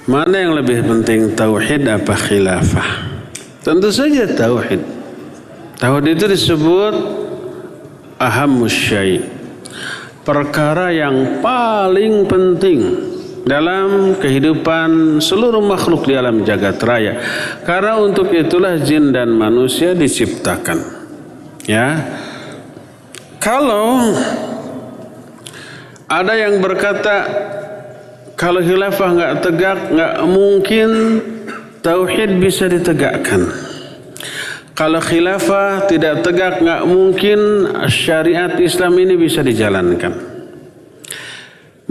Mana yang lebih penting, tauhid apa khilafah? Tentu saja tauhid. Tauhid itu disebut ahammus syai', perkara yang paling penting dalam kehidupan seluruh makhluk di alam jagat raya. Karena untuk itulah jin dan manusia diciptakan. Ya. Kalau ada yang berkata kalau khilafah nggak tegak, nggak mungkin tauhid bisa ditegakkan. Kalau khilafah tidak tegak, nggak mungkin syariat Islam ini bisa dijalankan.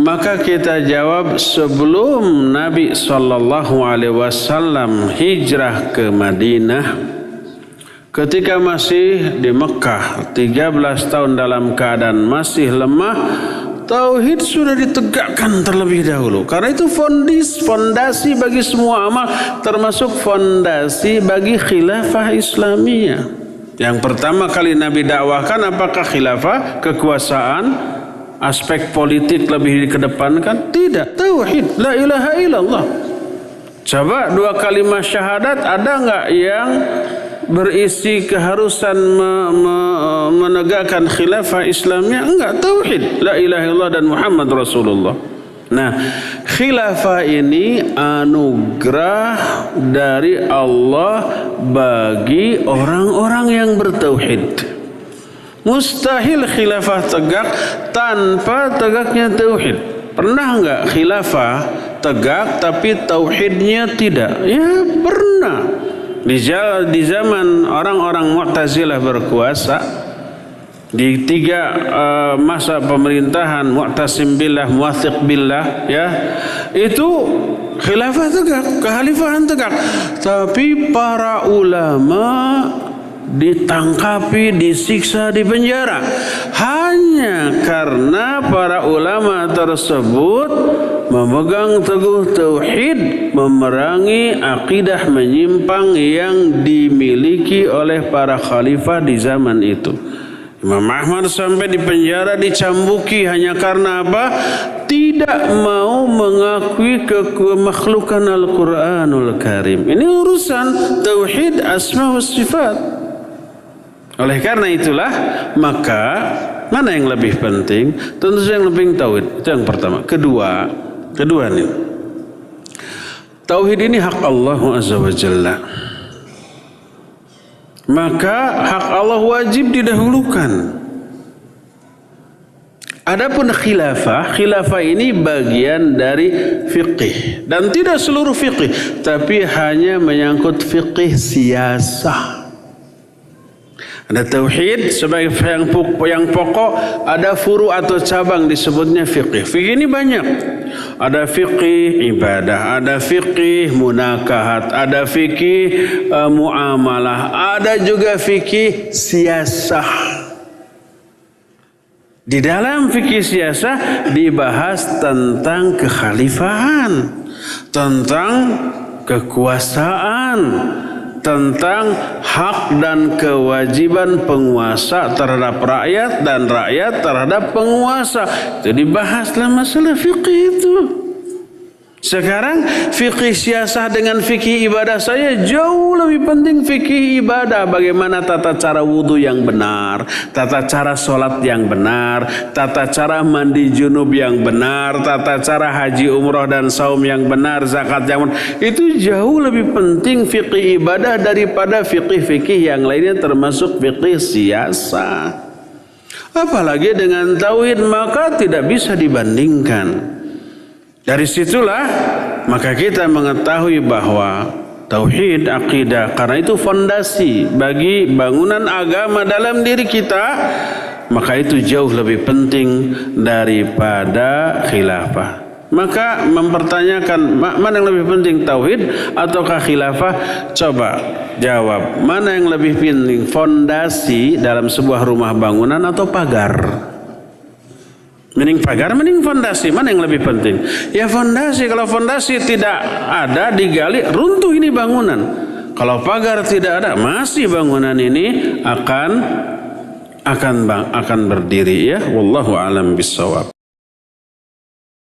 Maka kita jawab, sebelum Nabi SAW hijrah ke Madinah, ketika masih di Mekah 13 tahun dalam keadaan masih lemah, tauhid sudah ditegakkan terlebih dahulu. Karena itu fondasi bagi semua amal, termasuk fondasi bagi khilafah Islamiyah. Yang pertama kali Nabi dakwahkan apakah khilafah, kekuasaan, aspek politik lebih dikedepankan? Tidak, tauhid, la ilaha illallah. Coba 2 kalimat syahadat ada nggak yang berisi keharusan menegakkan khilafah Islamnya? Enggak, tauhid, la ilaha illallah dan Muhammad Rasulullah. Nah, khilafah ini anugerah dari Allah bagi orang-orang yang bertauhid. Mustahil khilafah tegak tanpa tegaknya tauhid. Pernah enggak khilafah tegak tapi tauhidnya tidak? Ya, pernah. Di zaman orang-orang Mu'tazilah berkuasa, di 3 masa pemerintahan Mu'tasim billah, Muwathiq billah, ya, itu khilafah tegak, kekhalifahan tegak. Tapi para ulama ditangkapi, disiksa, dipenjara hanya karena para ulama tersebut memegang teguh tauhid, memerangi akidah menyimpang yang dimiliki oleh para khalifah di zaman itu. Imam Ahmad sampai dipenjara, dicambuki hanya karena apa? Tidak mau mengakui kemakhlukan Al-Quranul Karim. Ini urusan tauhid asma wa sifat. Oleh karena itulah, maka mana yang lebih penting? Tentu saja yang lebih tauhid. Itu yang pertama. Kedua nih, tauhid ini hak Allah Azza wa Jalla. Maka hak Allah wajib didahulukan. Adapun khilafah ini bagian dari fiqih, dan tidak seluruh fiqih, tapi hanya menyangkut fiqih siyasah. Ada tauhid sebagai yang pokok, ada furu atau cabang disebutnya fiqih. Fiqih ini banyak. Ada fiqih ibadah, ada fiqih munakahat, ada fiqih muamalah, ada juga fiqih siyasah. Di dalam fikih siyasah dibahas tentang kekhalifahan, tentang kekuasaan, tentang hak dan kewajiban penguasa terhadap rakyat dan rakyat terhadap penguasa. Jadi bahaslah masalah fikih itu. Sekarang fikih siyasah dengan fikih ibadah saya jauh lebih penting fikih ibadah. Bagaimana tata cara wudhu yang benar, tata cara sholat yang benar, tata cara mandi junub yang benar, tata cara haji umroh dan saum yang benar, zakat yang benar. Itu jauh lebih penting fikih ibadah daripada fikih-fikih yang lainnya termasuk fikih siyasah. Apalagi dengan tauhid, maka tidak bisa dibandingkan. Dari situlah maka kita mengetahui bahwa tauhid akidah, karena itu fondasi bagi bangunan agama dalam diri kita, maka itu jauh lebih penting daripada khilafah. Maka mempertanyakan mana yang lebih penting, tauhid ataukah khilafah? Coba jawab, mana yang lebih penting, fondasi dalam sebuah rumah bangunan atau pagar? Mending pagar, mending fondasi, mana yang lebih penting? Ya fondasi. Kalau fondasi tidak ada, digali, runtuh ini bangunan. Kalau pagar tidak ada, masih bangunan ini akan berdiri, ya. Wallahu a'lam bissawab.